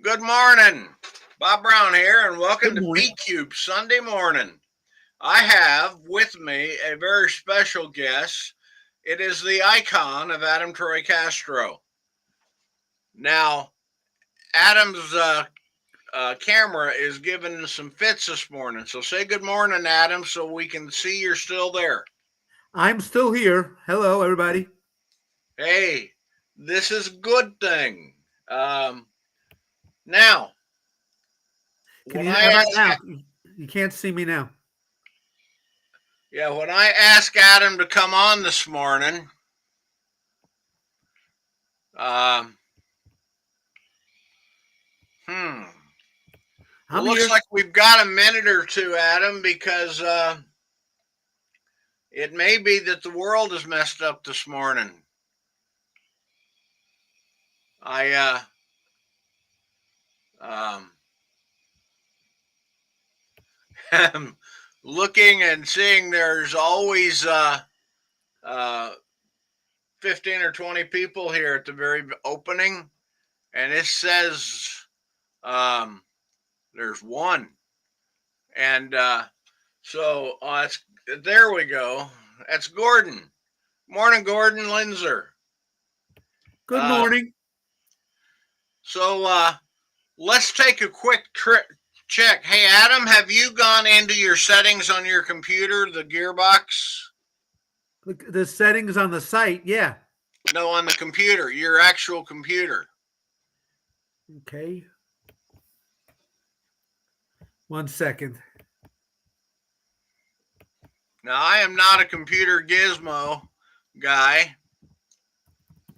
Good morning. Bob Brown here, and welcome Good to morning. B Cube Sunday morning. I have with me a very special guest. It is the icon of Adam-Troy Castro. Now, Adam's camera is giving some fits this morning, so say good morning, Adam, so we can see you're still there. I'm still here. Hello, everybody. Hey, this is a good thing. Um, now, Can when you? I How about ask now? You can't see me now. when I ask Adam to come on this morning, um, hmm. Well, I'm looks here. like we've got a minute or two, Adam, because it may be that the world is messed up this morning. I um, am looking and seeing there's always uh, 15 or 20 people here at the very opening, and it says um, there's one. And it's, there we go. That's Gordon. Morning, Gordon Linzer. Good Uh, morning. so let's take a quick check. Hey, Adam, have you gone into your settings on your computer, the gearbox? Look, the settings on the site. Yeah. No, on the computer, your actual computer. Okay. 1 second. Now, I am not a computer gizmo guy,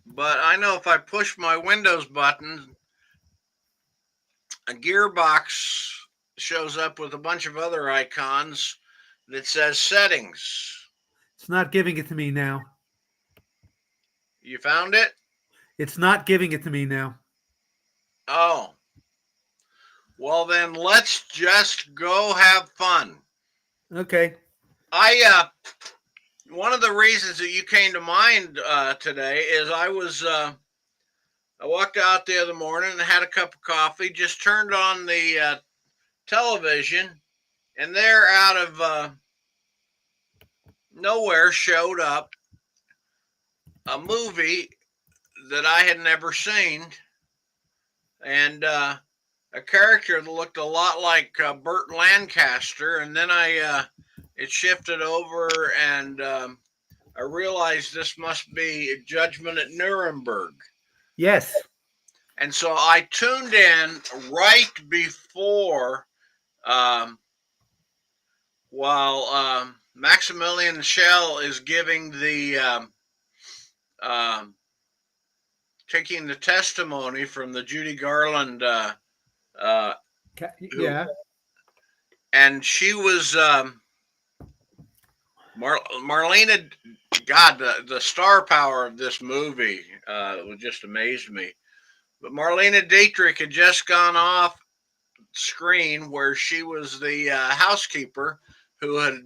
but I know if I push my Windows button, a gearbox shows up with a bunch of other icons that says settings. It's not giving it to me now. You found it? It's not giving it to me now. Oh, well, then let's just go have fun. Okay. I one of the reasons that you came to mind today is I walked out the other morning and had a cup of coffee, just turned on the television, and there out of nowhere showed up a movie that I had never seen, and a character that looked a lot like Burt Lancaster, and then I it shifted over and I realized this must be Judgment at Nuremberg. Yes. And so I tuned in right before, um, while Maximilian Schell is giving the um, taking the testimony from the Judy Garland, uh, who, Yeah. and she was Marlena. God, the star power of this movie just amazed me. But Marlena Dietrich had just gone off screen where she was the housekeeper who had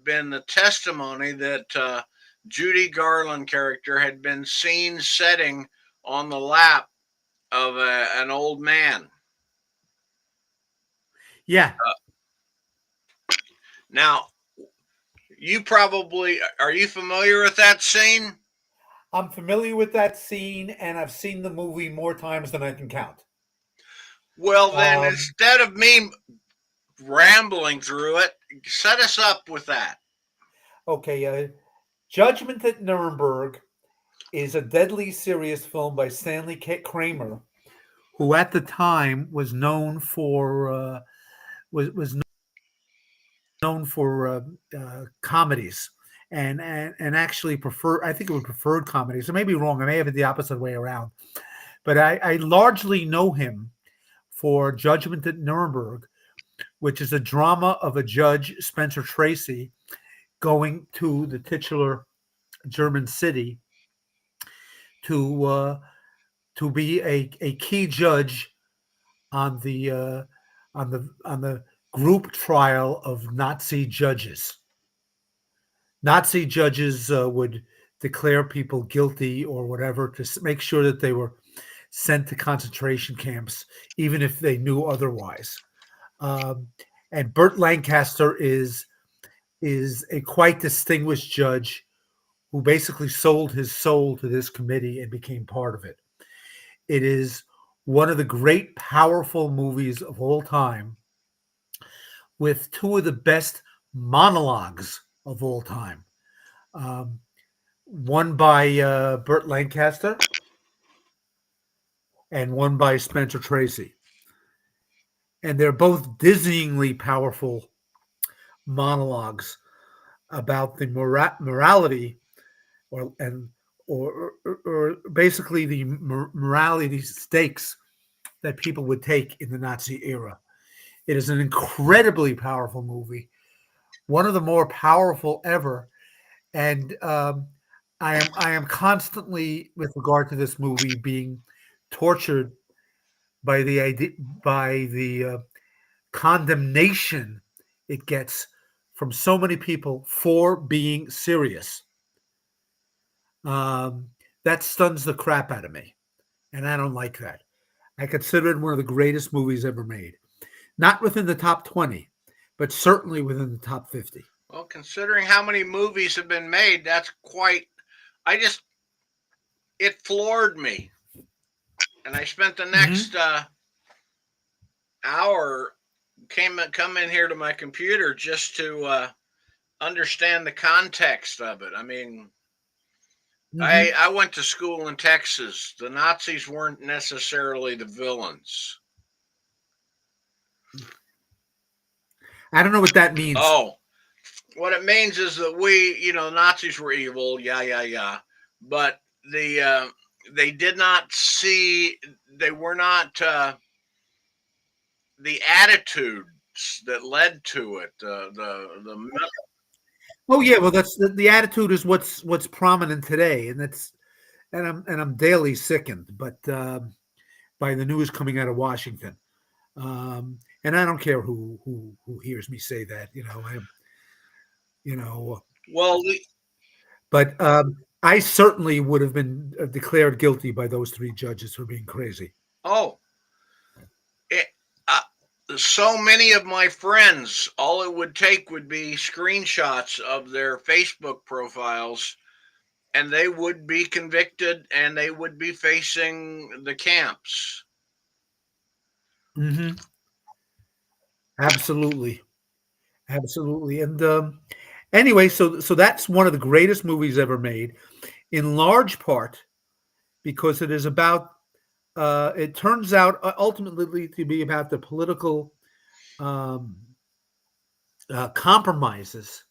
been the testimony that Judy Garland character had been seen sitting on the lap of an old man. Yeah. Now, you probably are you familiar with that scene? I'm familiar with that scene, and I've seen the movie more times than I can count. Well, then Um, instead of me rambling through it, set us up with that. okay. Judgment at Nuremberg is a deadly serious film by Stanley Kramer, who at the time was known for was known for comedies and actually prefer. I think it was preferred comedies. I may be wrong. I may have it the opposite way around. But I largely know him for Judgment at Nuremberg, which is a drama of a judge, Spencer Tracy, going to the titular German city to be a key judge on the group trial of Nazi judges. Nazi judges would declare people guilty or whatever to make sure that they were sent to concentration camps, even if they knew otherwise. Um, and Burt Lancaster is a quite distinguished judge who basically sold his soul to this committee and became part of it. It is one of the great, powerful movies of all time, with two of the best monologues of all time. Um, one by Burt Lancaster and one by Spencer Tracy. And they're both dizzyingly powerful monologues about the morality or and or basically the morality stakes that people would take in the Nazi era. It is an incredibly powerful movie, one of the more powerful ever, and I am constantly, with regard to this movie, being tortured by the idea, by the condemnation it gets from so many people for being serious. Um, that stuns the crap out of me, and I don't like that. I consider it one of the greatest movies ever made. Not within the top 20, but certainly within the top 50. Well, considering how many movies have been made, that's quite. I just it floored me, and I spent the Mm-hmm. next hour come in here to my computer just to understand the context of it. I mean, I Mm-hmm. I went to school in Texas. The Nazis weren't necessarily the villains. I don't know what that means. Oh, what it means is that Nazis were evil, yeah, yeah, yeah, but they did not see, they were not the attitudes that led to it. Oh yeah, well that's the attitude is what's prominent today, and I'm daily sickened, but by the news coming out of Washington. And I don't care who hears me say that, you know, Well, but I certainly would have been declared guilty by those three judges for being crazy. oh, it, uh, so many of my friends, all it would take would be screenshots of their Facebook profiles, and they would be convicted and they would be facing the camps. Hmm. Absolutely, absolutely. And anyway, so that's one of the greatest movies ever made, in large part because it is about. It turns out ultimately to be about the political um, compromises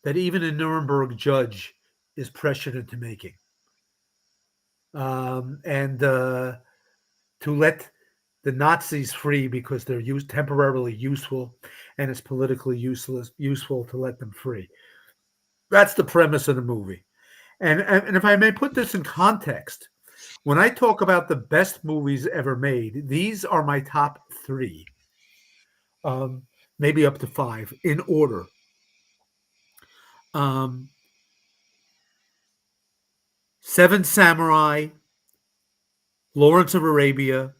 that even a Nuremberg judge is pressured into making, and to let the Nazis free because they're temporarily useful, and it's politically useful to let them free. That's the premise of the movie. And if I may put this in context, when I talk about the best movies ever made, these are my top three, um, maybe up to five in order. Um, Seven Samurai, Lawrence of Arabia,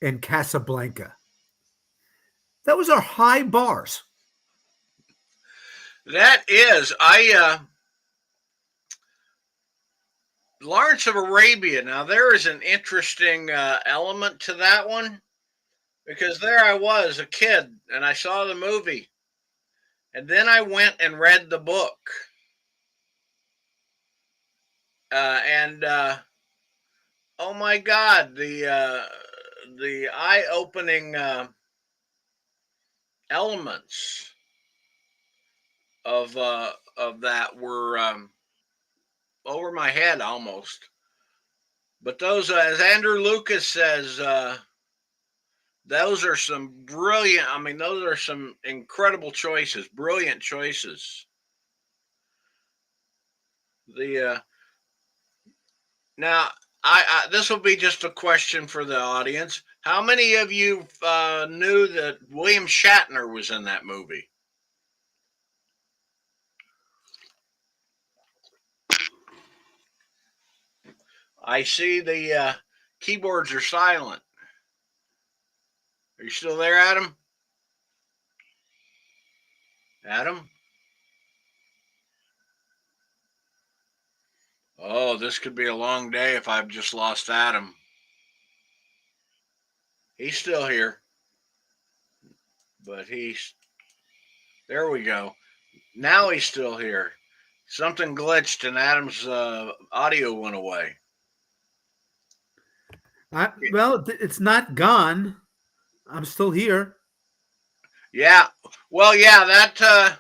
and Casablanca. Those are high bars. That is, I Lawrence of Arabia. Now there is an interesting element to that one because there I was a kid and I saw the movie, and then I went and read the book, and oh my God, the eye opening elements of that were over my head almost. But those, as Andrew Lucas says, those are some brilliant. I mean, those are some incredible choices, brilliant choices. The Now, I this will be just a question for the audience. How many of you knew that William Shatner was in that movie? I see the keyboards are silent. Are you still there, Adam? Adam? Oh, this could be a long day if I've just lost Adam. He's still here, but he's. There we go. Now he's still here. Something glitched and Adam's audio went away. Well, it's not gone. I'm still here. Yeah. Well, yeah, that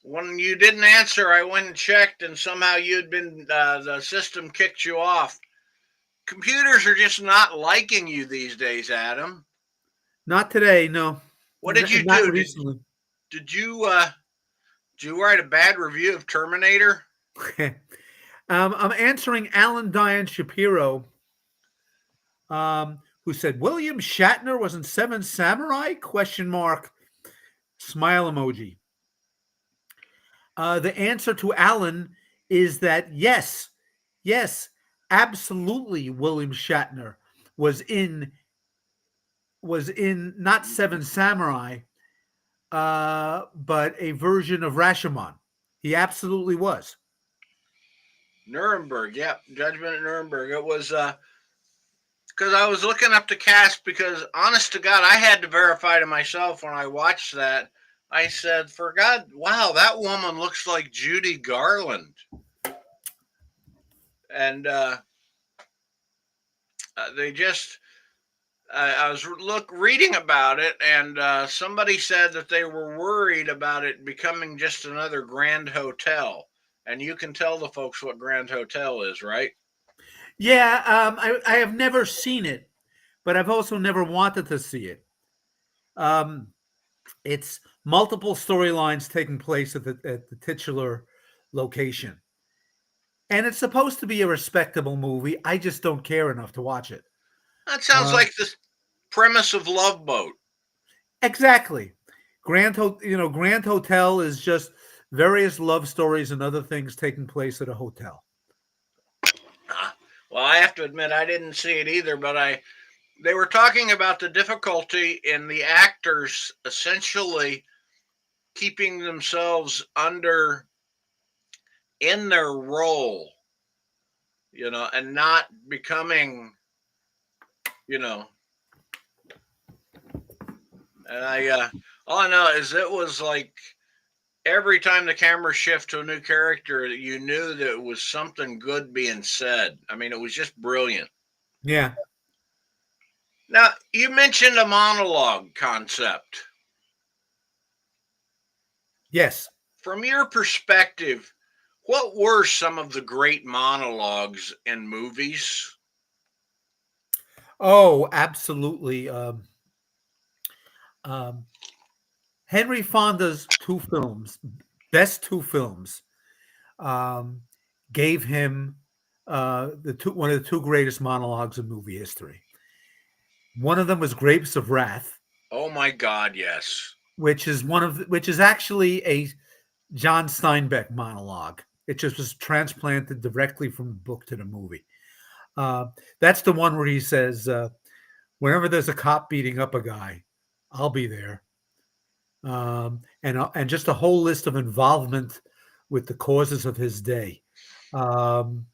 when you didn't answer, I went and checked, and somehow you'd been the system kicked you off. Computers are just not liking you these days, Adam. Not today, no. What did you Not do? recently. Did you did you write a bad review of Terminator? I'm answering Alan Diane Shapiro, who said William Shatner was in Seven Samurai? Question mark. Smile emoji. The answer to Alan is that yes, absolutely. William Shatner was in not Seven Samurai, but a version of Rashomon. He absolutely was. Nuremberg, yep, Judgment at Nuremberg. It was because I was looking up the cast because, honest to God, I had to verify to myself when I watched that. I said, for God, wow, that woman looks like Judy Garland. And they just, I was reading about it, and somebody said that they were worried about it becoming just another Grand Hotel. And you can tell the folks what Grand Hotel is, right? Yeah, I have never seen it, but I've also never wanted to see it. It's multiple storylines taking place at the titular location, and it's supposed to be a respectable movie. I just don't care enough to watch it. That sounds Uh, like the premise of Love Boat. exactly. Grand Hotel is just various love stories and other things taking place at a hotel. Well, I have to admit I didn't see it either, but they were talking about the difficulty in the actors essentially keeping themselves under in their role, and not becoming, you know, and I all I know is it was like every time the camera shift to a new character, you knew that it was something good being said. I mean, it was just brilliant. Yeah. Now, you mentioned a monologue concept. Yes. From your perspective, what were some of the great monologues in movies? Oh, absolutely. Um, Henry Fonda's best two films, um, gave him one of the two greatest monologues in movie history. One of them was Grapes of Wrath, Oh my God, yes. which is actually a John Steinbeck monologue. It just was transplanted directly from the book to the movie. Uh, that's the one where he says, "Whenever there's a cop beating up a guy, I'll be there." And just a whole list of involvement with the causes of his day. Um,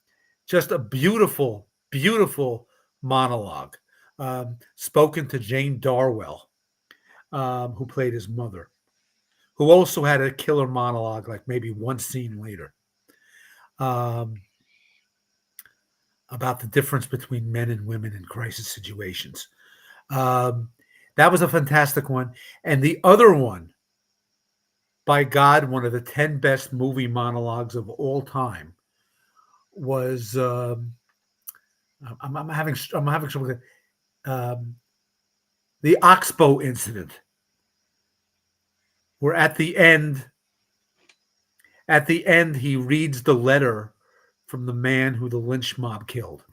just a beautiful, beautiful monologue, spoken to Jane Darwell, who played his mother, who also had a killer monologue, like maybe one scene later, um, about the difference between men and women in crisis situations. Um, that was a fantastic one. And the other one, by God, one of the 10 best movie monologues of all time was I'm having trouble with um, the Oxbow incident, where at the end he reads the letter from the man who the lynch mob killed.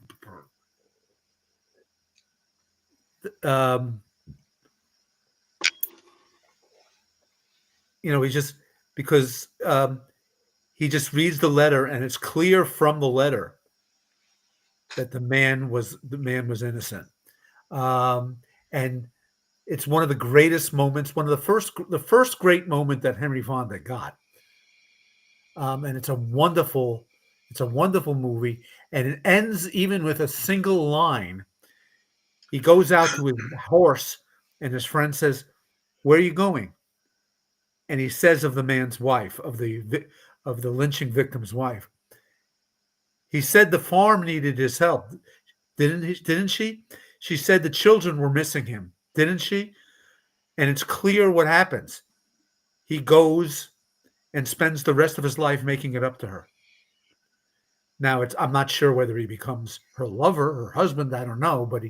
Um, he just because he just reads the letter and it's clear from the letter that the man was innocent. Um, and it's one of the greatest moments, one of the first great moment that Henry Fonda got. And it's a wonderful movie, and it ends even with a single line. He goes out to his horse, and his friend says, "Where are you going?" And he says of the man's wife, of the lynching victim's wife, he said the farm needed his help, didn't she? She said the children were missing him, didn't she? And it's clear what happens. He goes and spends the rest of his life making it up to her. Now, I'm not sure whether he becomes her lover, her husband. I don't know, but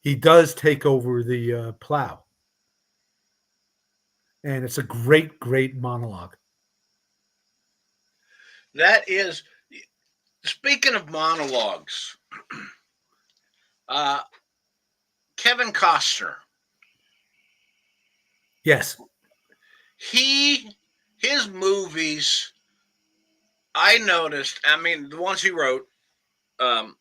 he does take over the plow, and it's a great, great monologue. That is, speaking of monologues, uh, Kevin Costner, Yes. he, his movies, I noticed, I mean, the ones he wrote, um,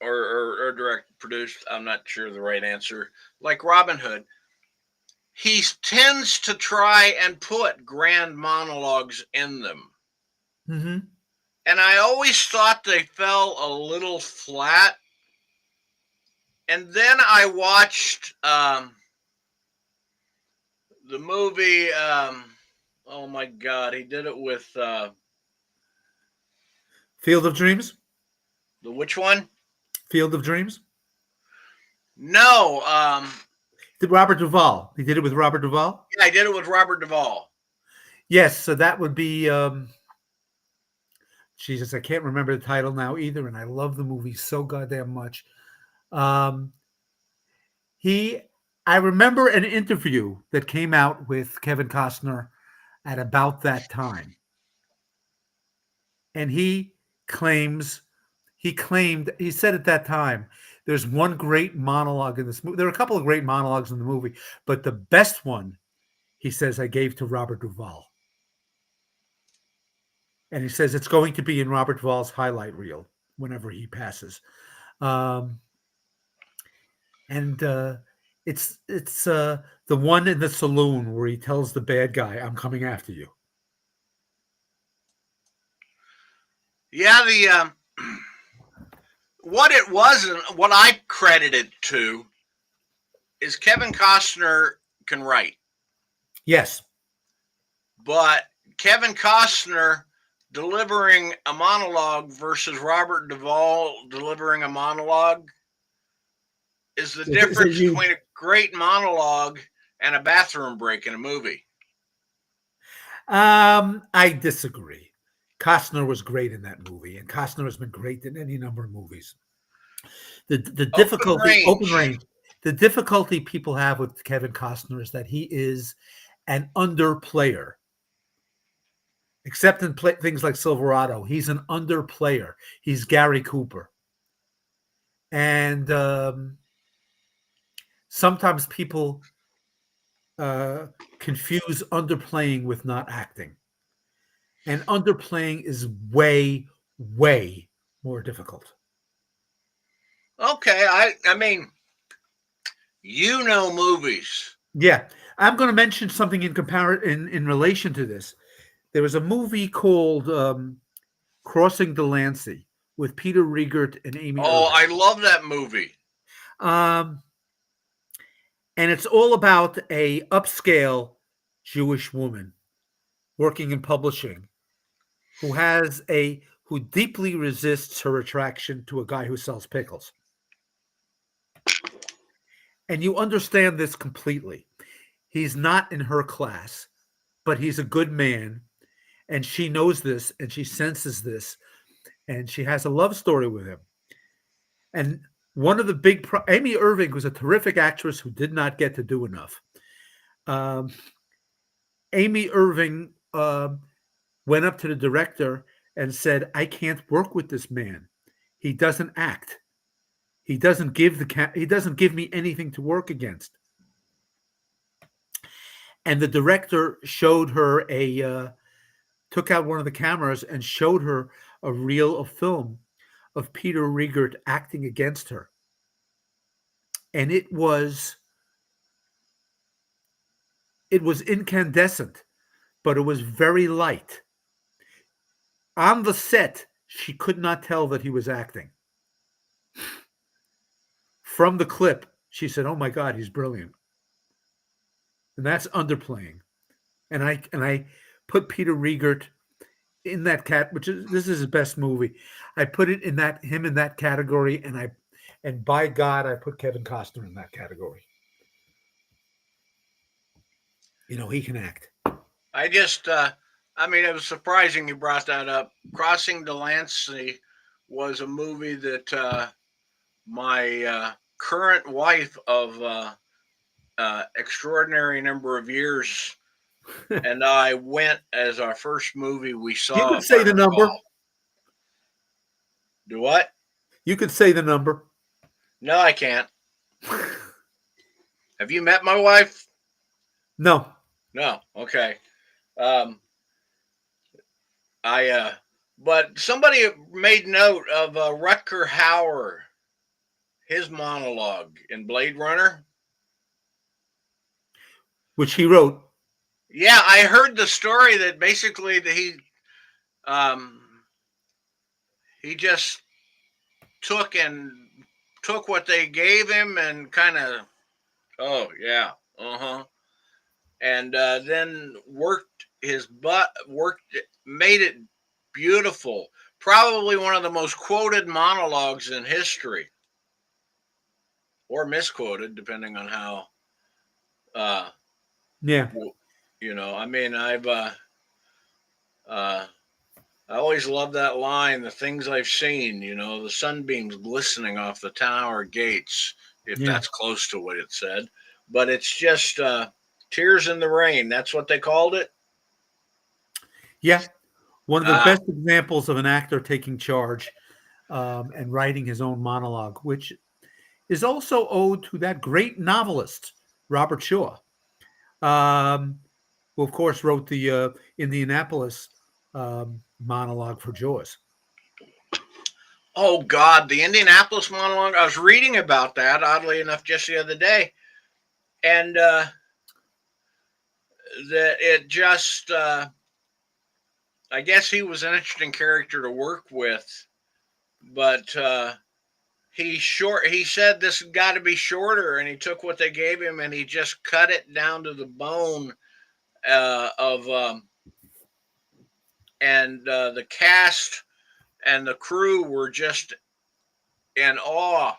or direct produced, I'm not sure the right answer, like Robin Hood, he tends to try and put grand monologues in them. Hmm. And I always thought they fell a little flat. And then I watched the movie. Oh my God, he did it with Field of Dreams. the which one? Field of Dreams. No, Robert Duvall. He did it with Robert Duvall. yeah, I did it with Robert Duvall. Yes. So that would be. Jesus, I can't remember the title now either, and I love the movie so goddamn much. Um, he, I remember an interview that came out with Kevin Costner at about that time, and he said at that time, there's one great monologue in this movie. There are a couple of great monologues in the movie, but the best one, he says, I gave to Robert Duvall. And he says it's going to be in Robert Duvall's highlight reel whenever he passes. Um, and it's the one in the saloon where he tells the bad guy, "I'm coming after you." Yeah, the what it was and what I credit it to is Kevin Costner can write, Yes, but Kevin Costner delivering a monologue versus Robert Duvall delivering a monologue is the is it difference you? between a great monologue and a bathroom break in a movie. I disagree. Costner was great in that movie, and Costner has been great in any number of movies. The Open difficulty, open range. range, the difficulty people have with Kevin Costner is that he is an underplayer. Except in things like Silverado, he's an underplayer. He's Gary Cooper, and sometimes people uh, confuse underplaying with not acting, and underplaying is way, way more difficult. Okay, I mean, you know movies. Yeah, I'm going to mention something in relation to this. There was a movie called Crossing Delancey with Peter Riegert and Amy Oh, Irving. I love that movie. Um, and it's all about a upscale Jewish woman working in publishing who deeply resists her attraction to a guy who sells pickles. And you understand this completely. He's not in her class, but he's a good man, and she knows this and she senses this, and she has a love story with him. And one of the Amy Irving was a terrific actress who did not get to do enough. Um, Amy Irving went up to the director and said, "I can't work with this man. He doesn't act. He doesn't give me anything to work against." And the director showed her took out one of the cameras and showed her a reel of film of Peter Riegert acting against her, and it was incandescent, but it was very light. On the set, she could not tell that he was acting. From the clip, she said, "Oh my God, he's brilliant," and that's underplaying. And I put Peter Riegert in that which is this is his best movie. I put it in that him in that category, and by God, I put Kevin Costner in that category. He can act. I just, I mean, it was surprising you brought that up. Crossing Delancey was a movie that my current wife of extraordinary number of years and I went as our first movie we You saw, could if I say the number. recall. Do what? You could say the number. No, I can't. Have you met my wife? No. No. Okay. Um, but somebody made note of Rutger Hauer, his monologue in Blade Runner. Which he wrote. Yeah, I heard the story that basically um, he just took what they gave him and kind of, oh yeah, and then worked his butt, made it beautiful. Probably one of the most quoted monologues in history, or misquoted, depending on how. Uh, Yeah. I mean, uh, I always love that line. The things I've seen, the sunbeams glistening off the tower gates, if Yeah. that's close to what it said. But it's just tears in the rain. That's what they called it. Yeah. One of the Ah, best examples of an actor taking charge and writing his own monologue, which is also owed to that great novelist, Robert Shaw, who, of course, wrote the Indianapolis monologue for Jaws. oh God, the Indianapolis monologue. I was reading about that, oddly enough, just the other day, and that it just. I guess he was an interesting character to work with, but he said this has got to be shorter, and he took what they gave him and he just cut it down to the bone of and the cast and the crew were just in awe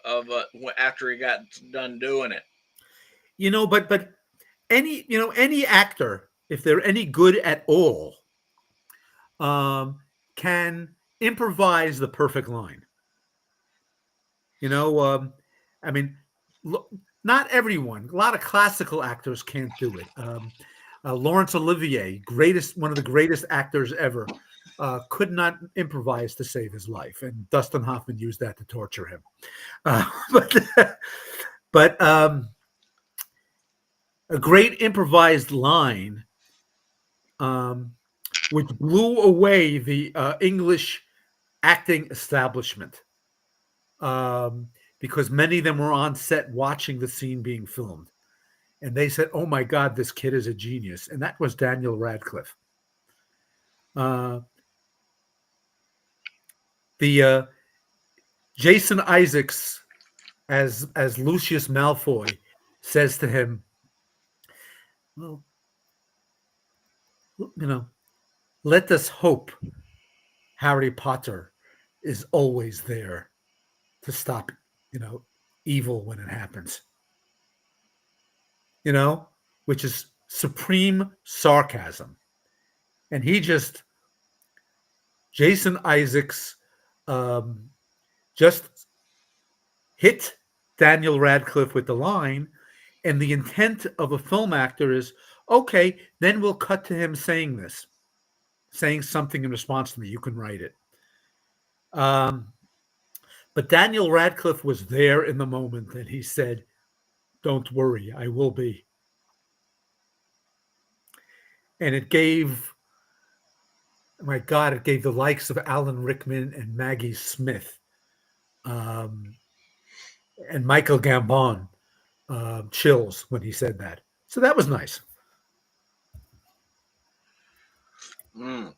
of after he got done doing it. But any actor, if they're any good at all, um, can improvise the perfect line. You know, I mean, look, not everyone. A lot of classical actors can't do it. Laurence Olivier, one of the greatest actors ever, could not improvise to save his life, and Dustin Hoffman used that to torture him. Uh, but but a great improvised line, which blew away the English acting establishment, because many of them were on set watching the scene being filmed. And they said, "Oh my God, this kid is a genius." And that was Daniel Radcliffe. The Jason Isaacs as Lucius Malfoy says to him, "Well, let us hope Harry Potter is always there to stop, evil when it happens." Which is supreme sarcasm. And Jason Isaacs, just hit Daniel Radcliffe with the line. And the intent of a film actor is, okay, then we'll cut to him saying something in response to me. You can write it. But Daniel Radcliffe was there in the moment, and he said, "Don't worry, I will be." And it gave My God, it gave the likes of Alan Rickman and Maggie Smith um, and Michael Gambon chills when he said that. So that was nice. Mm.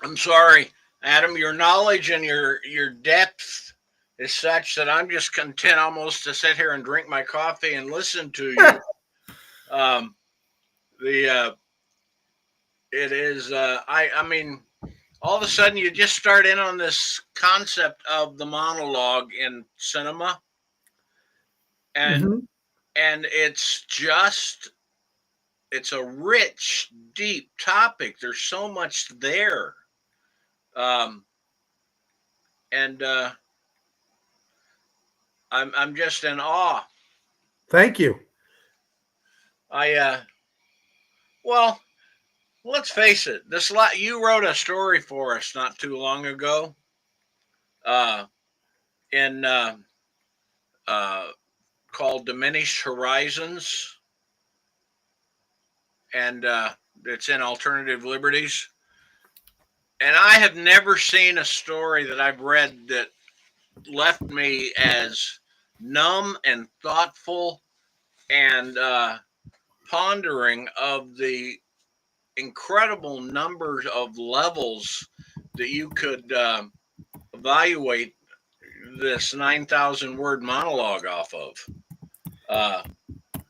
I'm sorry, Adam. Your knowledge and your depth is such that I'm just content almost to sit here and drink my coffee and listen to you. Um, the it is I mean, all of a sudden you just start in on this concept of the monologue in cinema, and Mhm. it's just it's a rich, deep topic. There's so much there, um, and I'm just in awe. Thank you. I well, let's face it. This lot you wrote a story for us not too long ago, uh, in uh, called "Diminished Horizons," and it's in Alternative Liberties. And I have never seen a story that I've read that left me as numb and thoughtful and pondering of the incredible numbers of levels that you could evaluate this 9,000 word monologue off of. Uh,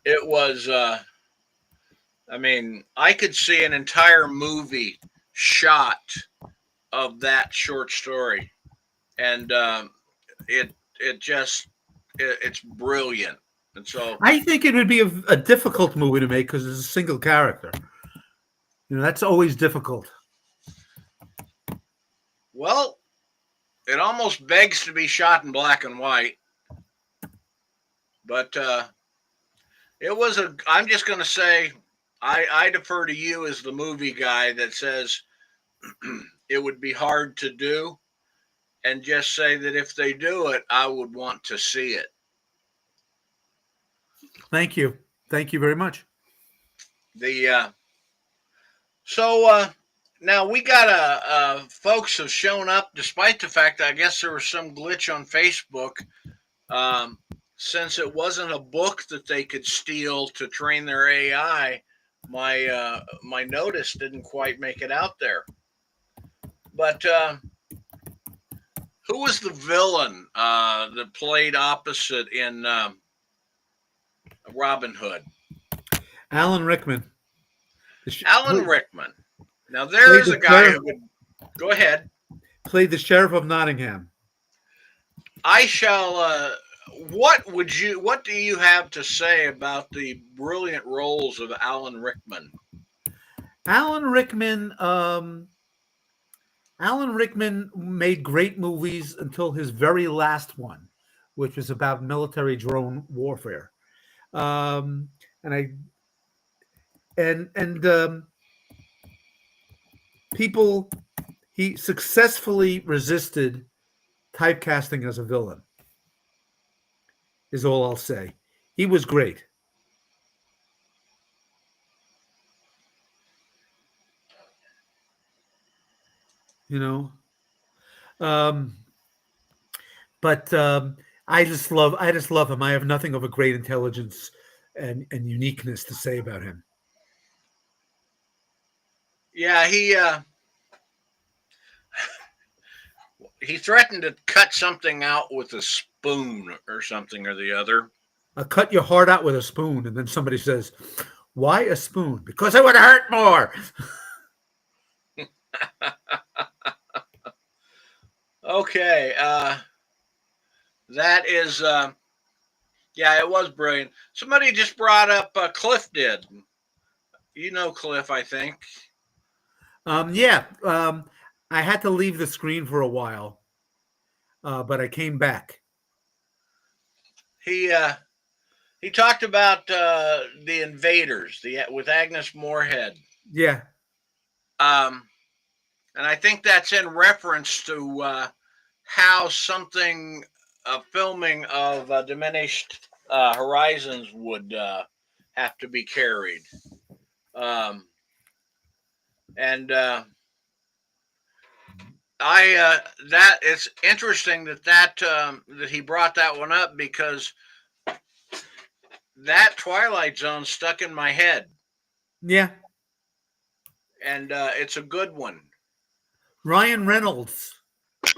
it was, I mean, I could see an entire movie shot of that short story. And it just, it's brilliant. And so, I think it would be a difficult movie to make because it's a single character. That's always difficult. well, it almost begs to be shot in black and white. But it was a, I'm just going to say, I defer to you as the movie guy that says it would be hard to do, and just say that if they do it, I would want to see it. Thank you. Thank you very much. The so now we got folks have shown up despite the fact that I guess there was some glitch on Facebook, um, since it wasn't a book that they could steal to train their AI. My notice didn't quite make it out there, but who was the villain that played opposite in Robin Hood? Alan Rickman. Alan Played Rickman. Now there is a the guy sheriff. who would go ahead. Played the sheriff of Nottingham. I shall. What do you have to say about the brilliant roles of Alan Rickman? Alan Rickman. Alan Rickman made great movies until his very last one, which was about military drone warfare. Um, and I and people he successfully resisted typecasting as a villain. Is all I'll say. He was great. You know. Um, but I just love him. I have nothing of a great intelligence and uniqueness to say about him. Yeah, he threatened to cut something out with a spoon or something or the other. I'll cut your heart out with a spoon, and then somebody says, "Why a spoon?" Because it would hurt more. Okay, that is yeah, it was brilliant. Somebody just brought up Cliff did. You know Cliff, I think. Yeah, I had to leave the screen for a while, but I came back. He he talked about the invaders, the with Agnes Moorehead. Yeah, Um, and I think that's in reference to how something filming of diminished horizons would have to be carried. Um, and that it's interesting that he brought that one up because that Twilight Zone stuck in my head, Yeah. and it's a good one. Ryan Reynolds.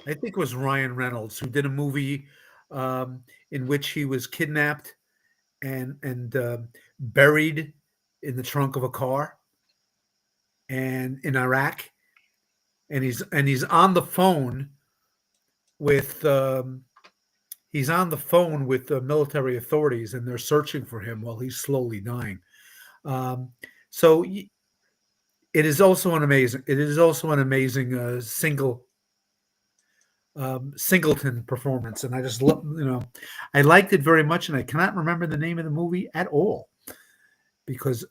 I think it was Ryan Reynolds who did a movie um, in which he was kidnapped and buried in the trunk of a car and in Iraq, and he's on the phone with he's on the phone with the military authorities, and they're searching for him while he's slowly dying. Um, so it is also an amazing. It is also an amazing singleton performance, and I just love. I liked it very much, and I cannot remember the name of the movie at all because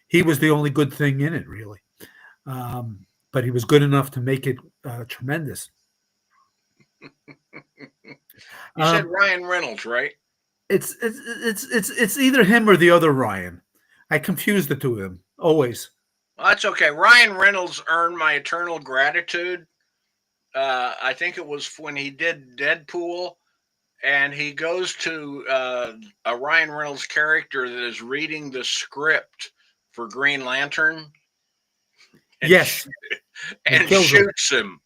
he was the only good thing in it, really. But he was good enough to make it tremendous. You said Um, Ryan Reynolds, right? it's either him or the other Ryan. I confuse the two of them always. Well, that's okay. Ryan Reynolds earned my eternal gratitude. I think it was when he did Deadpool, and he goes to a Ryan Reynolds character that is reading the script for Green Lantern and Yes, and he and kills him. shoots him.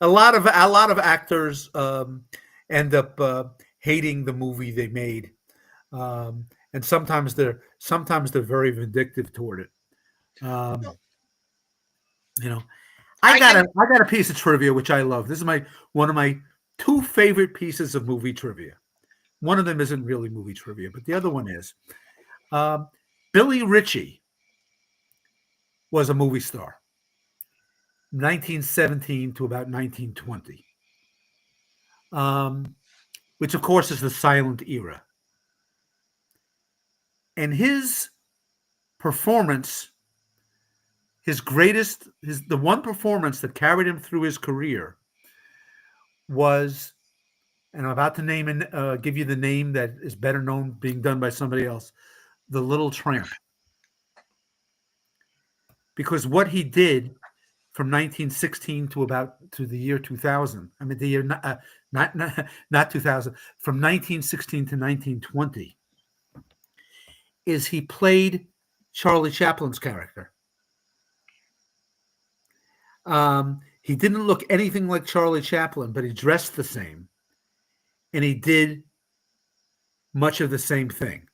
A lot of actors end up hating the movie they made, and sometimes they're very vindictive toward it. Um, you know, I I got can a I got a piece of trivia which I love. This is my one of my two favorite pieces of movie trivia. One of them isn't really movie trivia, but the other one is. Um, Billy Ritchie was a movie star, 1917 to about 1920, um, which of course is the silent era. And his performance, the one performance that carried him through his career was, and I'm about to give you the name that is better known being done by somebody else, The Little Tramp, because what he did from 1916 to the year 2000. I mean, the year not 2000, from 1916 to 1920, is he played Charlie Chaplin's character. He didn't look anything like Charlie Chaplin, but he dressed the same, and he did much of the same thing.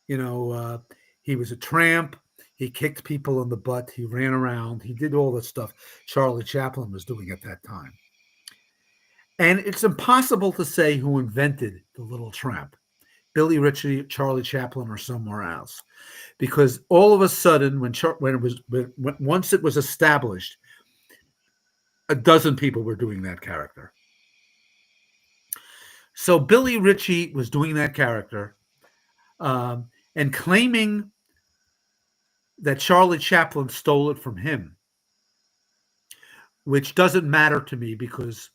You know, he was a tramp. He kicked people in the butt. He ran around. He did all the stuff Charlie Chaplin was doing at that time. And it's impossible to say who invented the little tramp, Billy Ritchie, Charlie Chaplin, or somewhere else, because all of a sudden, once it was established, a dozen people were doing that character. So Billy Ritchie was doing that character and claiming that Charlie Chaplin stole it from him, which doesn't matter to me because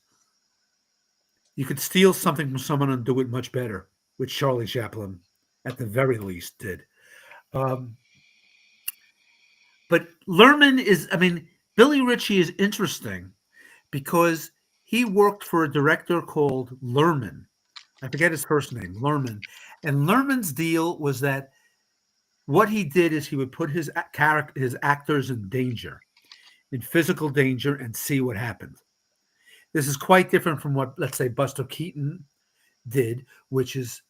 you could steal something from someone and do it much better, which Charlie Chaplin, at the very least, did. Um, but Billy Ritchie is interesting because he worked for a director called Lerman. I forget his first name, Lerman. And Lerman's deal was that what he did is he would put his actors in danger, in physical danger, and see what happened. This is quite different from what, let's say, Buster Keaton did, which is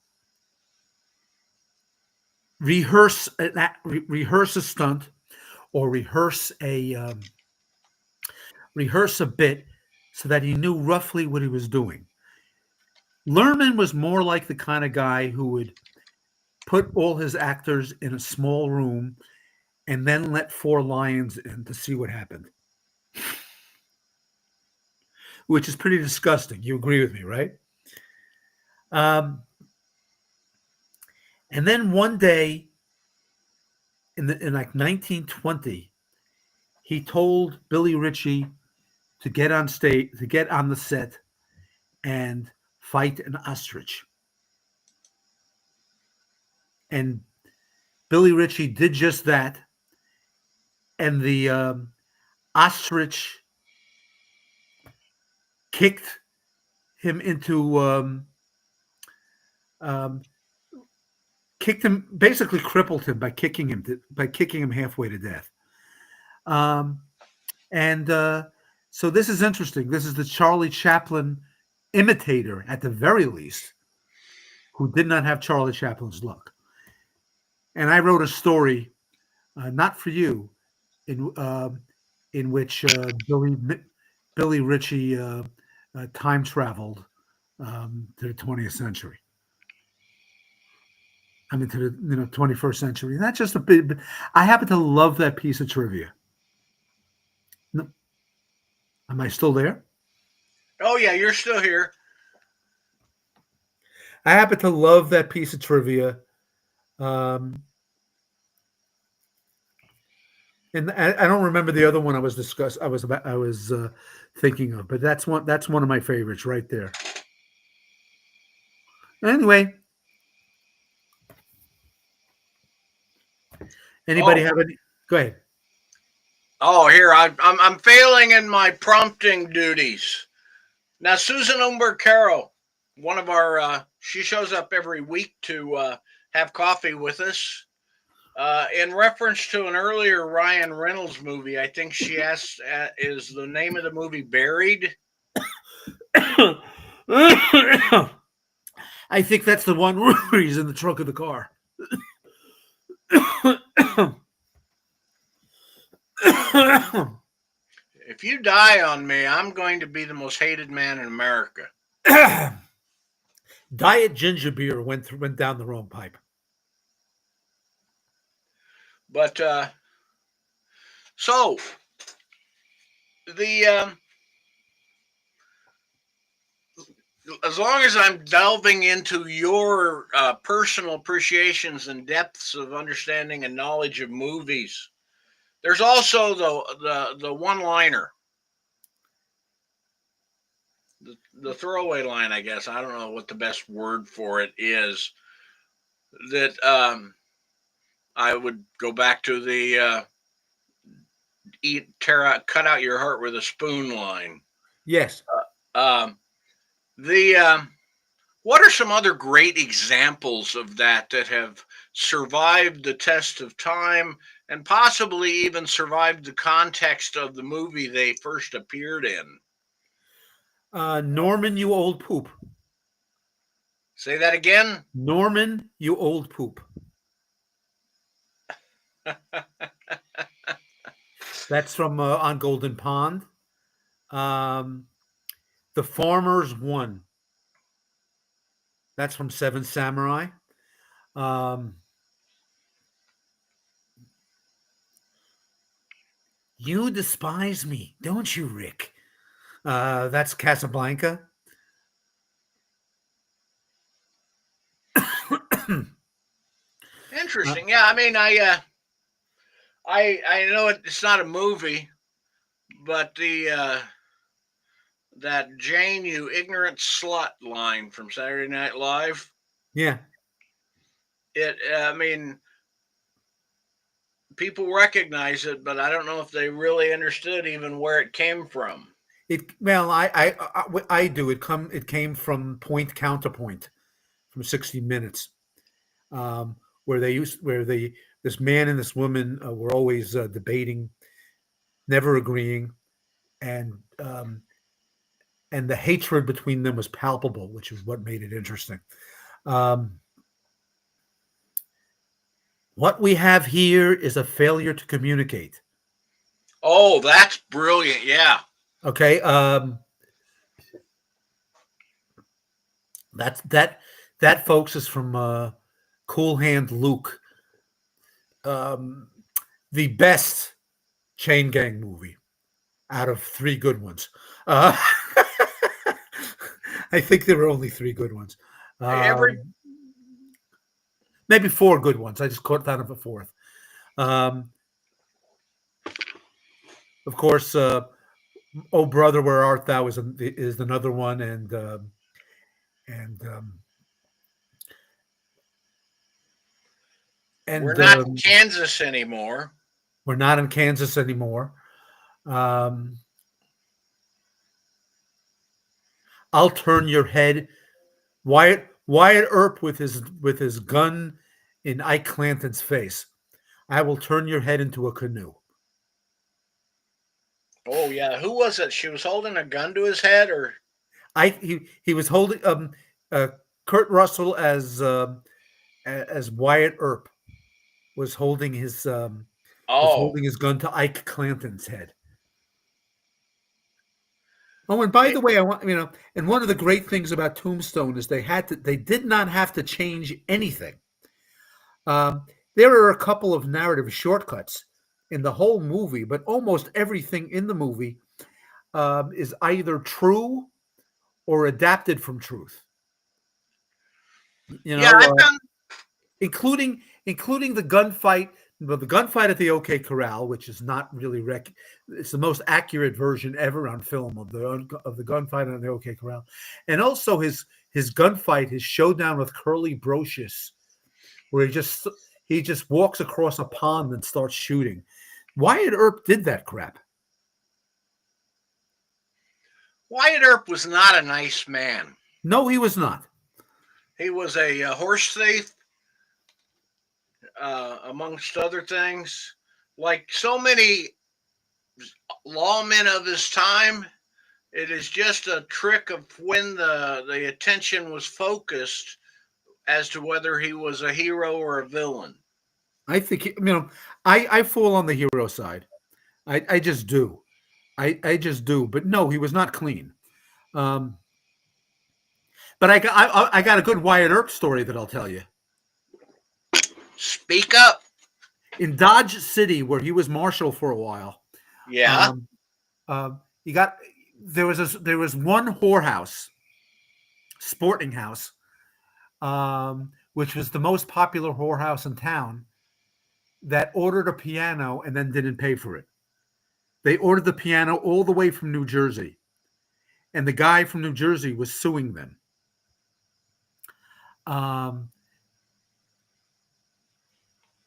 rehearse a stunt or rehearse a bit so that he knew roughly what he was doing. Lerman was more like the kind of guy who would put all his actors in a small room and then let four lions in to see what happened, which is pretty disgusting. You agree with me, right? Um, and then one day in like 1920, he told Billy Ritchie to get on stage, to get on the set and fight an ostrich. And Billy Ritchie did just that. And the ostrich kicked him into um, kicked him, basically crippled him by kicking him halfway to death. Um, and So this is interesting. This is the Charlie Chaplin imitator, at the very least, who did not have Charlie Chaplin's look. And I wrote a story, not for you, in which Billy Ritchie time traveled to the 20th century. I mean, to the 21st century. Not just a bit. But I happen to love that piece of trivia. No, am I still there? Oh yeah, you're still here. I happen to love that piece of trivia. Um, and I don't remember the other one I was thinking of, but that's one of my favorites right there. Anyway, anybody have any? Go ahead. Oh, here I'm failing in my prompting duties. Now, Susan Umber Carroll, one of our, she shows up every week to have coffee with us. In reference to an earlier Ryan Reynolds movie, I think she asked, is the name of the movie Buried? I think that's the one where he's in the trunk of the car. If you die on me, I'm going to be the most hated man in America. Diet ginger beer went down the wrong pipe. But so the as long as I'm delving into your personal appreciations and depths of understanding and knowledge of movies, there's also the one-liner, the throwaway line, I guess. I don't know what the best word for it is. That I would go back to the cut out your heart with a spoon line. Yes. What are some other great examples of that have survived the test of time and possibly even survived the context of the movie they first appeared in? Norman, you old poop. Say that again. Norman, you old poop. That's from On Golden Pond. The Farmers Won. That's from Seven Samurai. You despise me, don't you, Rick? That's Casablanca. Interesting. Yeah, I mean, I know it's not a movie, but the that Jane, you ignorant slut line from Saturday Night Live. Yeah. I mean, people recognize it, but I don't know if they really understood even where it came from. I do. It came from Point Counterpoint from 60 Minutes, where this man and this woman were always debating, never agreeing, and the hatred between them was palpable, which is what made it interesting. What we have here is a failure to communicate. Oh, that's brilliant. Yeah. Okay. That folks is from Cool Hand Luke. The best chain gang movie out of 3 good ones. I think there were only 3 good ones. Maybe 4 good ones. I just caught that of a 4th. Of course, "Oh Brother, Where Art Thou" is another one, and we're not in Kansas anymore. We're not in Kansas anymore. I'll turn your head. Wyatt Earp with his gun in Ike Clanton's face. I will turn your head into a canoe. Oh yeah, who was it? She was holding a gun to his head, or He was holding uh, Kurt Russell as Wyatt Earp was oh, holding his gun to Ike Clanton's head. Oh, and by it, the way, I want and one of the great things about Tombstone is they did not have to change anything. Um, there are a couple of narrative shortcuts in the whole movie, but almost everything in the movie is either true or adapted from truth. You yeah, know, I found including the gunfight. Well, the gunfight at the OK Corral, which is not really it's the most accurate version ever on film of the gunfight on the OK Corral, and also his gunfight, his showdown with Curly Brocious, where he just walks across a pond and starts shooting. Wyatt Earp did that crap. Wyatt Earp was not a nice man. No, he was not. He was a horse thief, amongst other things. Like so many lawmen of his time, it is just a trick of when the attention was focused as to whether he was a hero or a villain. I think I fall on the hero side. I just do. I just do. But no, he was not clean. Um, but I got a good Wyatt Earp story that I'll tell you. Speak up. In Dodge City, where he was marshal for a while, Yeah. um, you got there was one whorehouse, sporting house, which was the most popular whorehouse in town, that ordered a piano and then didn't pay for it. They ordered the piano all the way from New Jersey, and the guy from New Jersey was suing them.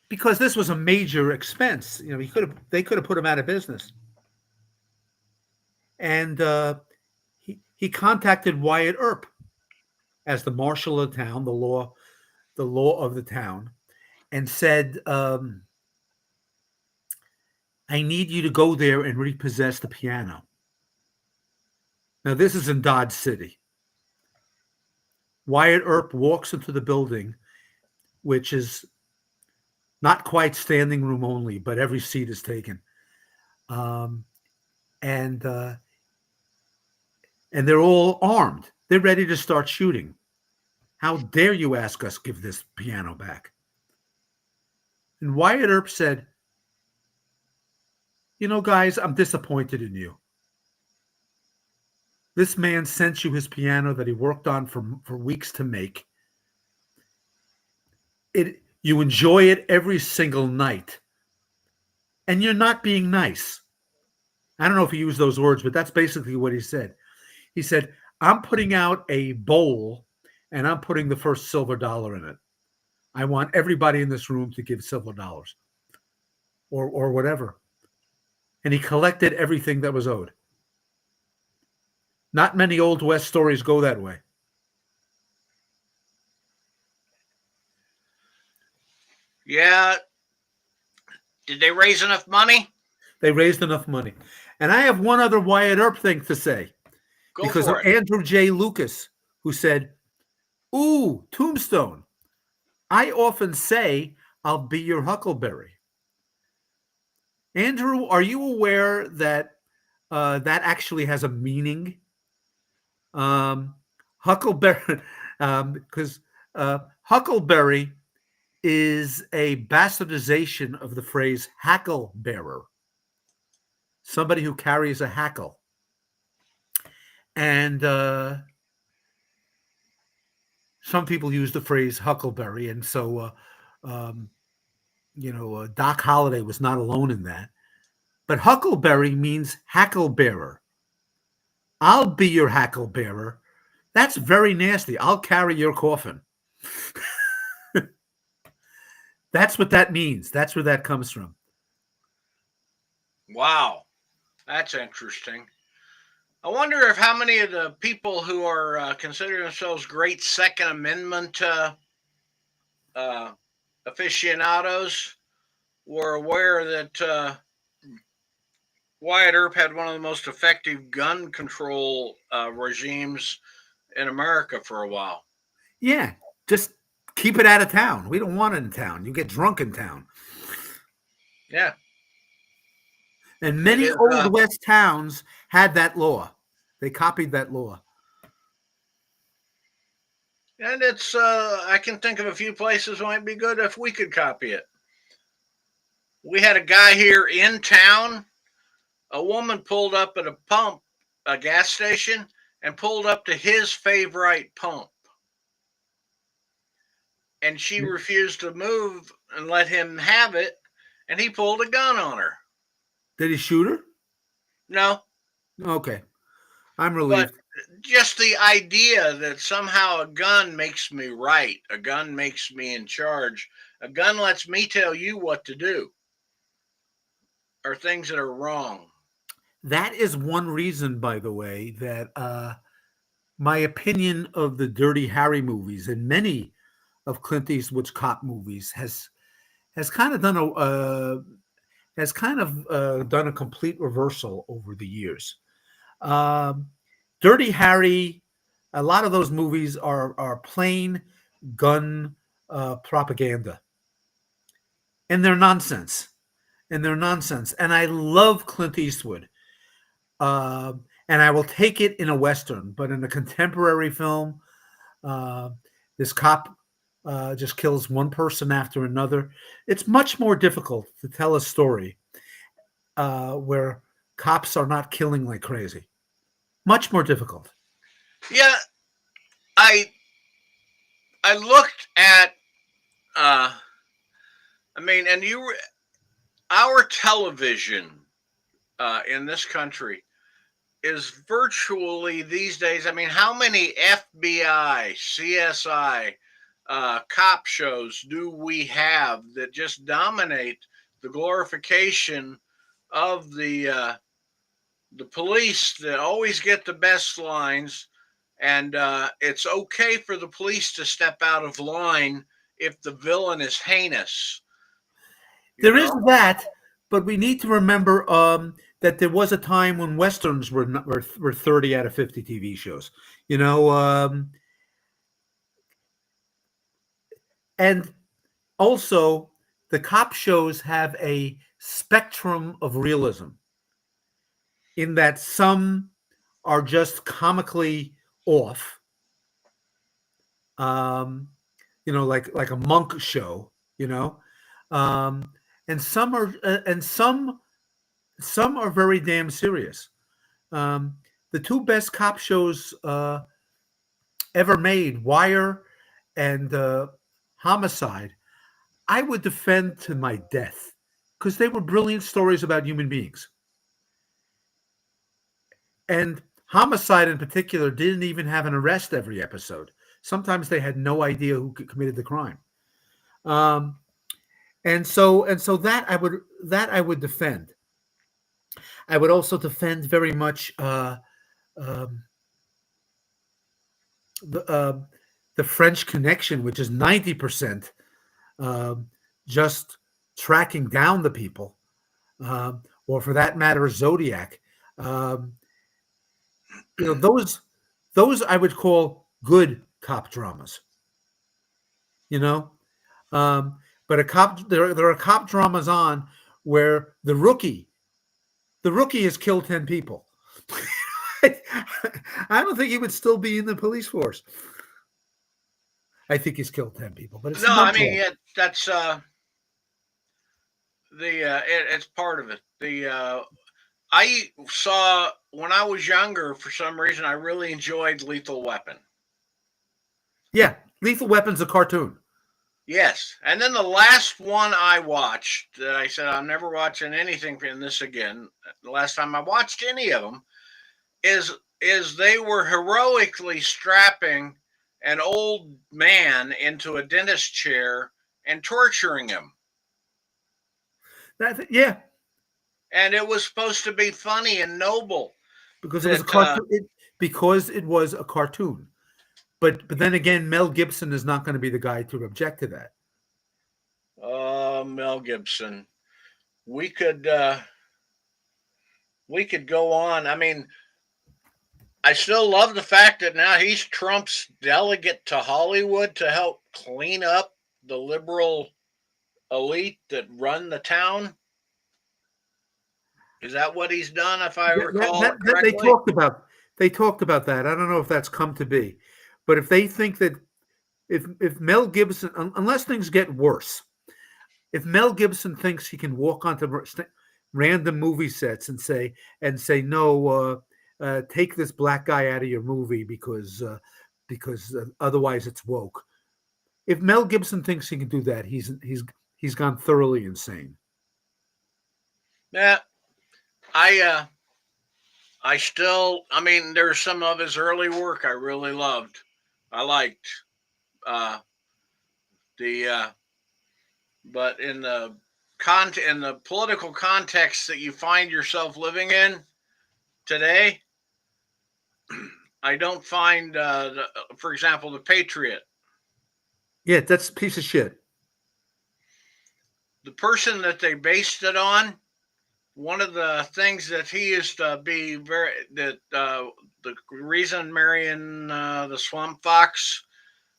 Because this was a major expense. They could have put him out of business. And he contacted Wyatt Earp as the marshal of the town, the law of the town, and said, I need you to go there and repossess the piano. Now, this is in Dodge City. Wyatt Earp walks into the building, which is not quite standing room only, but every seat is taken. And they're all armed. They're ready to start shooting. How dare you ask us give this piano back? And Wyatt Earp said, guys, I'm disappointed in you. This man sent you his piano that he worked on for weeks to make. You enjoy it every single night. And you're not being nice. I don't know if he used those words, but that's basically what he said. He said, I'm putting out a bowl and I'm putting the first silver dollar in it. I want everybody in this room to give silver dollars or whatever. And he collected everything that was owed. Not many Old West stories go that way. Yeah. Did they raise enough money? They raised enough money. And I have one other Wyatt Earp thing to say. Go Because of for it. Andrew J. Lucas, who said, ooh, Tombstone. I often say I'll be your Huckleberry. Andrew, are you aware that that actually has a meaning? Huckleberry, because Huckleberry is a bastardization of the phrase hackle bearer, somebody who carries a hackle. And some people use the phrase Huckleberry, and so Doc Holliday was not alone in that. But Huckleberry means hackle bearer. I'll be your hackle bearer. That's very nasty. I'll carry your coffin. That's what that means. That's where that comes from. Wow. That's interesting. I wonder if how many of the people who are considering themselves great Second Amendment uh, aficionados were aware that Wyatt Earp had one of the most effective gun control regimes in America for a while. Yeah, just keep it out of town. We don't want it in town. You get drunk in town. Yeah, And and many old West towns had that law. They copied that law. it's I can think of a few places might be good if we could copy it. We had a guy here in town. A woman pulled up at a gas station, and pulled up to his favorite pump, and she refused to move and let him have it, and he pulled a gun on her. Did he shoot her? No, Okay. I'm but relieved. just the idea that somehow a gun makes me right, a gun makes me in charge, a gun lets me tell you what to do, are things that are wrong. That is one reason, by the way, that my opinion of the Dirty Harry movies and many of Clint Eastwood's cop movies has kind of done a complete reversal over the years. Um, Dirty Harry, a lot of those movies are plain gun propaganda, and they're nonsense. And I love Clint Eastwood, and I will take it in a western, but in a contemporary film, uh, this cop just kills one person after another. It's much more difficult to tell a story where cops are not killing like crazy. Much more difficult. Yeah, I I looked at I mean, and you our television in this country is virtually these days. I mean, how many FBI, CSI, cop shows do we have that just dominate the glorification of the police that always get the best lines, and it's okay for the police to step out of line if the villain is heinous. You There is know? that, but we need to remember that there was a time when westerns were 30 out of 50 TV shows. You know, and also the cop shows have a spectrum of realism in that some are just comically off, um, like a monk show, you know, um, and some are very damn serious. Um, the two best cop shows ever made, Wire and Homicide, I would defend to my death because they were brilliant stories about human beings. And Homicide in particular didn't even have an arrest every episode. Sometimes they had no idea who committed the crime. Um, and so that I would defend. I would also defend very much um, the the French Connection, which is 90% um, just tracking down the people, or for that matter, Zodiac. Um, those I would call good cop dramas. You know, but a cop there are cop dramas on where the rookie has killed 10 people. I don't think he would still be in the police force. I think he's killed 10 people, but it's No, I much mean less. yeah, that's it's part of it. The I saw when I was younger. For some reason, I really enjoyed Lethal Weapon. Yeah, Lethal Weapon's a cartoon. Yes, and then the last one I watched that I said I'm never watching anything in this again. The last time I watched any of them is they were heroically strapping an old man into a dentist chair and torturing him. Yeah, And it was supposed to be funny and noble. because it was a that cartoon. Because it was a cartoon. But then again, Mel Gibson is not going to be the guy to object to that. Mel Gibson. We could uh, we could go on. I mean, I still love the fact that now he's Trump's delegate to Hollywood to help clean up the liberal elite that run the town. Is that what he's done, if I recall it They correctly? talked about that. I don't know if that's come to be, but if they think that if Mel Gibson, unless things get worse, if Mel Gibson thinks he can walk onto random movie sets and say no, take this black guy out of your movie because otherwise it's woke. If Mel Gibson thinks he can do that, he's gone thoroughly insane. Yeah, I I still, I mean, there's some of his early work I really loved. I liked uh, the, but in the political context that you find yourself living in today, I don't find, for example, the Patriot. Yeah, that's a piece of shit. The person that they based it on, one of the things that he used to be very that the reason Marion the Swamp Fox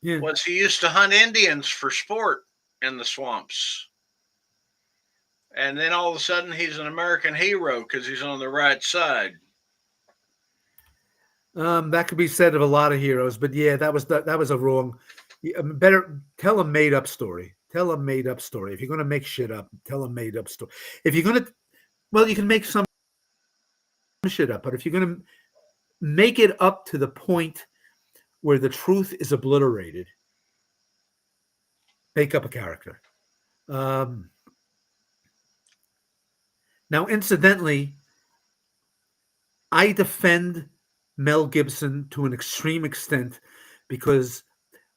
Yeah. was he used to hunt Indians for sport in the swamps. And then all of a sudden he's an American hero because he's on the right side. That could be said of a lot of heroes, but yeah, that was a wrong. Better tell a made up story. Tell a made up story. If you're going to make shit up, tell a made up story. If you're going to, well, you can make some shit up, but if you're going to make it up to the point where the truth is obliterated, make up a character. Now, incidentally, I defend Mel Gibson to an extreme extent because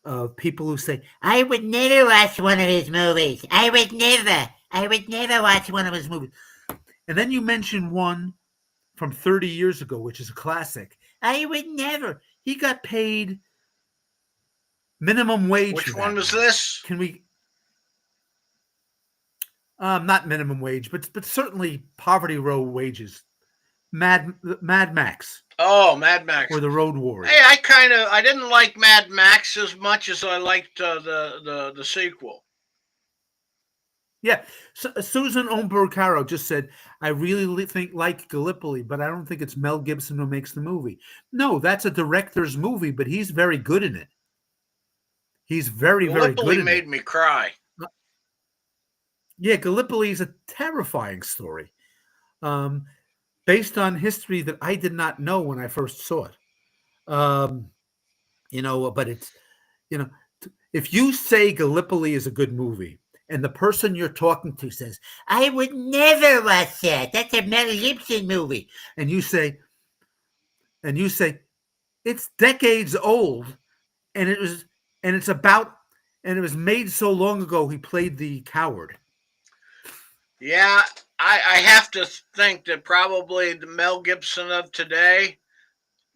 of people who say, I would never watch one of his movies. I would never watch one of his movies. And then you mention one from 30 years ago, which is a classic. I would never. He got paid minimum wage. Which one was this? Can we? Not minimum wage, but certainly poverty row wages. Mad Max. Oh, Mad Max. Or the Road Warrior. Hey, I didn't like Mad Max as much as I liked the sequel. Yeah, so, Susan Omberg-Caro just said, I really like Gallipoli, but I don't think it's Mel Gibson who makes the movie. No, that's a director's movie, but he's very good in it. He's very, very good Gallipoli in made it. me cry. Yeah, Gallipoli is a terrifying story. Based on history that I did not know when I first saw it. But it's, if you say Gallipoli is a good movie and the person you're talking to says, I would never watch that. That's a Mel Gibson movie. And you say, it's decades old and it was made so long ago he played the coward. Yeah, I have to think that probably the Mel Gibson of today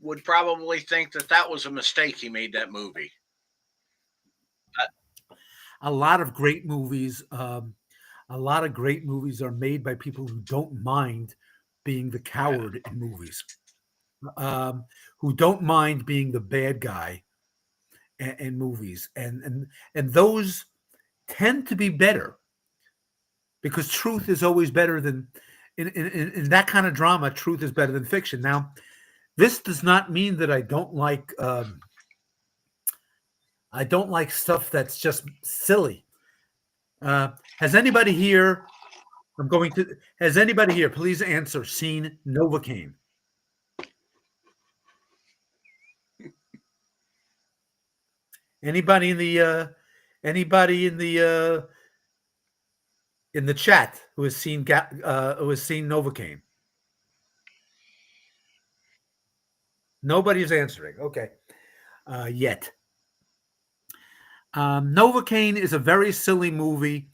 would probably think that was a mistake he made that movie. A lot of great movies are made by people who don't mind being the coward in movies, who don't mind being the bad guy in movies, and those tend to be better because truth is always better than in that kind of drama. Truth is better than fiction. Now, this does not mean that I don't like stuff that's just silly. Has anybody here? Has anybody here? Please answer. Seen Novocaine? Anybody in the chat who has seen Novocaine? Nobody's answering. Okay, yet. Novocaine is a very silly movie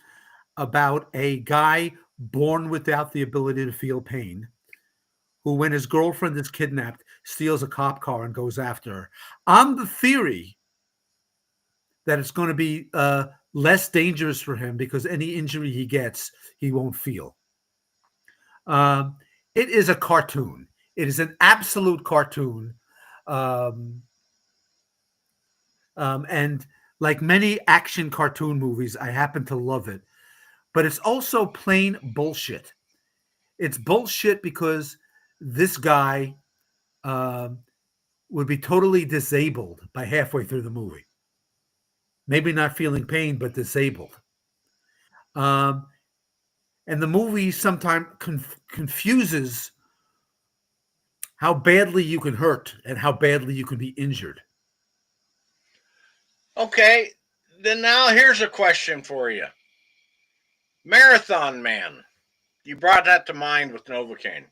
about a guy born without the ability to feel pain, who, when his girlfriend is kidnapped, steals a cop car and goes after her, on the theory that it's going to be less dangerous for him because any injury he gets, he won't feel. Um, it is a cartoon. It is an absolute cartoon. Um, and like many action cartoon movies, I happen to love it. But it's also plain bullshit. It's bullshit because this guy um, would be totally disabled by halfway through the movie. Maybe not feeling pain, but disabled. Um, and the movie sometimes confuses how badly you can hurt and how badly you can be injured. Okay, then now here's a question for you. Marathon Man. You brought that to mind with Novocaine.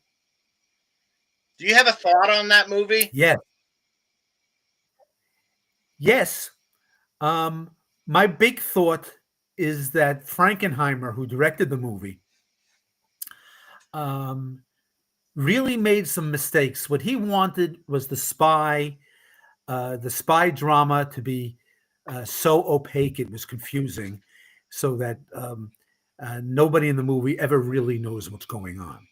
Do you have a thought on that movie? Yes, yes. Um, my big thought is that Frankenheimer, who directed the movie, um, really made some mistakes. What he wanted was the spy drama to be so opaque it was confusing, so that nobody in the movie ever really knows what's going on.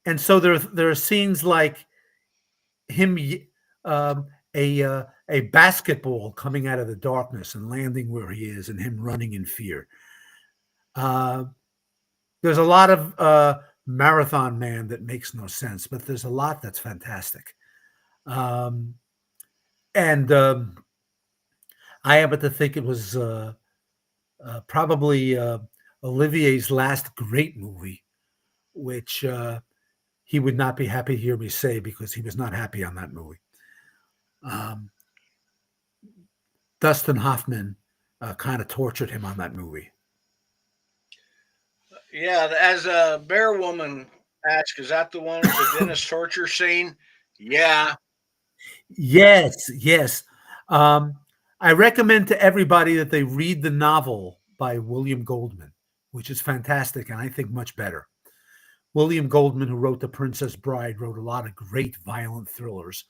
And so there are scenes like him a basketball coming out of the darkness and landing where he is, and him running in fear. Uh, there's a lot of Marathon Man that makes no sense, but there's a lot that's fantastic. Um, and I happen to think it was probably Olivier's last great movie, which he would not be happy to hear me say because he was not happy on that movie. Um, Dustin Hoffman kind of tortured him on that movie. Yeah, as a Bear Woman asked, is that the one with the dentist torture scene? Yeah. Yes, yes. Um, I recommend to everybody that they read the novel by William Goldman, which is fantastic and I think much better. William Goldman, who wrote The Princess Bride, wrote a lot of great violent thrillers.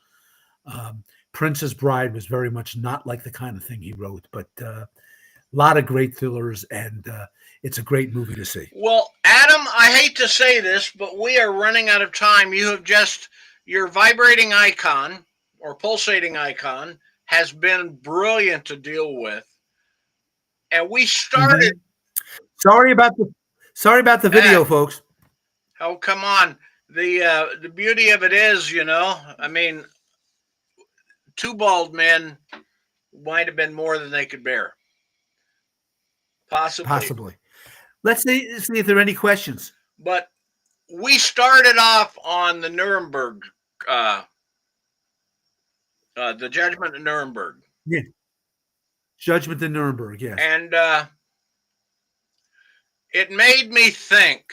Um, Princess Bride was very much not like the kind of thing he wrote, but a lot of great thrillers, and it's a great movie to see. Well, Adam, I hate to say this, but we are running out of time. You have just, your vibrating icon or pulsating icon has been brilliant to deal with. And we started, Mhm. Sorry about the sorry about the eh, video, folks. oh, come on. The beauty of it is, I mean, two bald men might have been more than they could bear. Possibly. Possibly. Let's see if there are any questions. But we started off on uh, the Judgment of Nuremberg. Yeah. Judgment in Nuremberg, yes. And it made me think,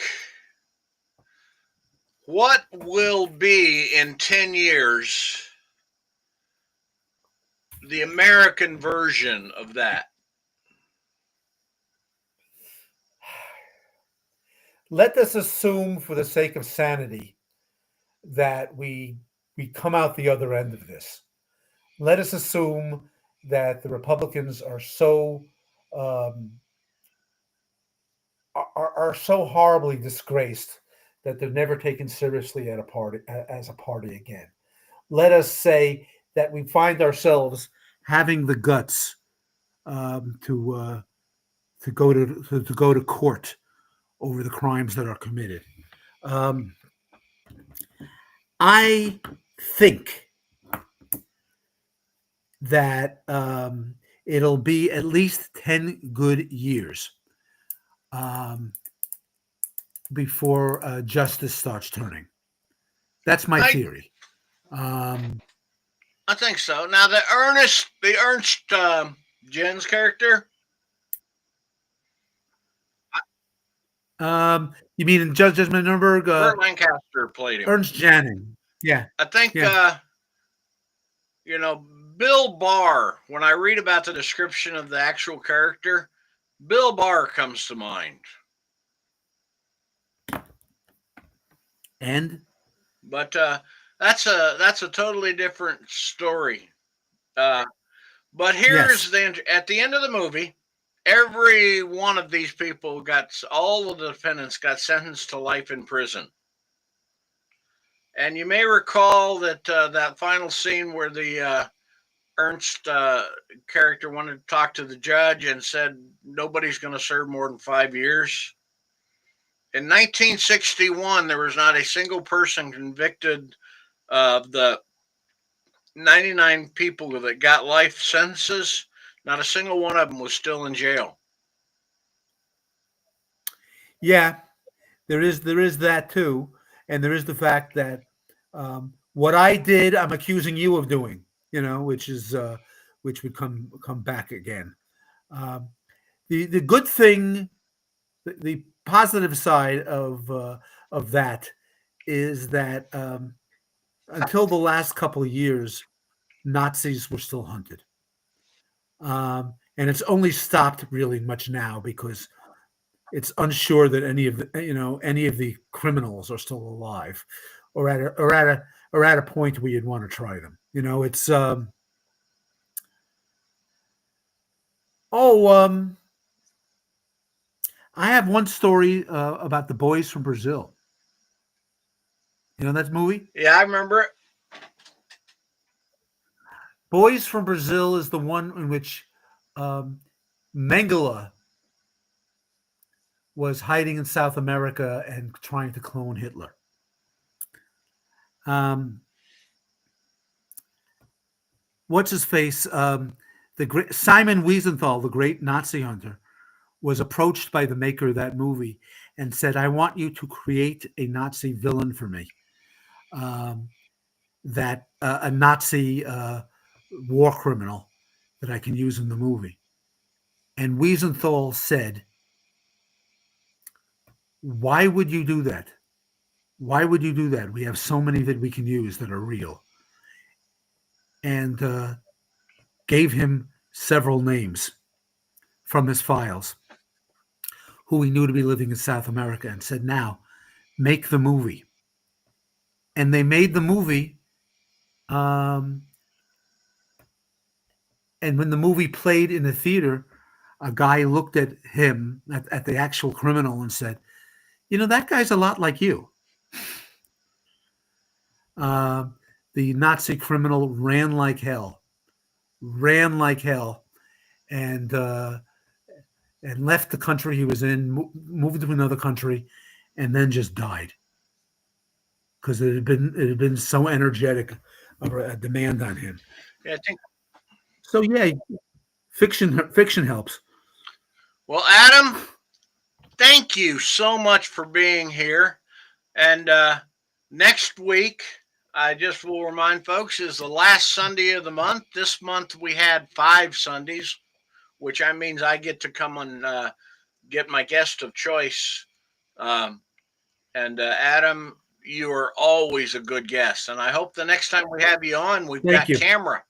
what will be in 10 years the American version of that? Let us assume, for the sake of sanity, that we come out the other end of this. Let us assume that the Republicans are um, are so horribly disgraced that they're never taken seriously at a party as a party again. Let us say that we find ourselves having the guts um, to uh, to go to court over the crimes that are committed. Um, I think that it'll be at least 10 good years um, before justice starts turning. That's my I theory. Um, I think so. Now the Ernst Jens character, you mean in Judgment Nuremberg? Burt Lancaster played him. Ernst Janning. Yeah, I think yeah. you know Bill Barr. When I read about the description of the actual character, Bill Barr comes to mind. And? But that's a totally different story. Uh, but Yes. here's at the end of the movie, every one of these people all of the defendants got sentenced to life in prison. And you may recall that that final scene where the Ernst character wanted to talk to the judge and said nobody's going to serve more than 5 years. In 1961, there was not a single person convicted of the 99 people that got life sentences. Not a single one of them was still in jail. Yeah, there is that too, and there is the fact that what I did, I'm accusing you of doing. Which would come back again. Um, the good thing, the positive side of that is that until the last couple of years, Nazis were still hunted, and it's only stopped really much now because it's unsure that any of the criminals are still alive, or at a point where you'd want to try them. It's oh I have one story about the boys from Brazil. You know that movie? Yeah, I remember it. Boys from Brazil is the one in which um, Mengele was hiding in South America and trying to clone Hitler. Um, what's his face? The great Simon Wiesenthal, the great Nazi hunter, was approached by the maker of that movie and said, "I want you to create a Nazi villain for me, um, that a Nazi war criminal that I can use in the movie." And Wiesenthal said, "Why would you do that? Why would you do that? We have so many that we can use that are real." And gave him several names from his files who he knew to be living in South America and said, "Now make the movie." And they made the movie. Um, and when the movie played in the theater, a guy looked at him, at the actual criminal, and said, "That guy's a lot like you." Uh, the Nazi criminal ran like hell, and left the country he was in, moved to another country, and then just died because it had been so energetic of a demand on him. Yeah, I think. So yeah, fiction helps. Well, Adam, thank you so much for being here. And next week, I just will remind folks, is the last Sunday of the month. This month we had 5 Sundays, which means I get to come and get my guest of choice. Um, and Adam, you are always a good guest. And I hope the next time we have you on, we've Thank got you. camera.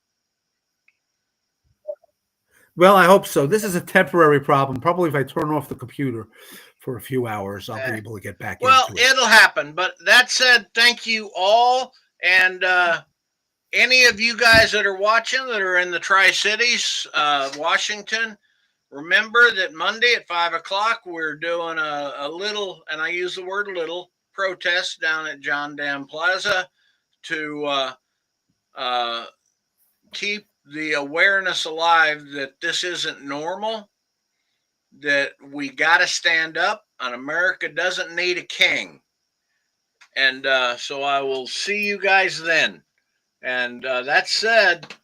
Well, I hope so. This is a temporary problem. Probably if I turn off the computer for a few hours, I'll be able to get back Well, into it. it'll happen. But that said, thank you all. And any of you guys that are watching that are in the Tri Cities, Washington, remember that Monday at 5 o'clock we're doing a little, and I use the word little, protest down at John Dam Plaza to uh, keep the awareness alive that this isn't normal, that we got to stand up, and America doesn't need a king. And so I will see you guys then. And that said,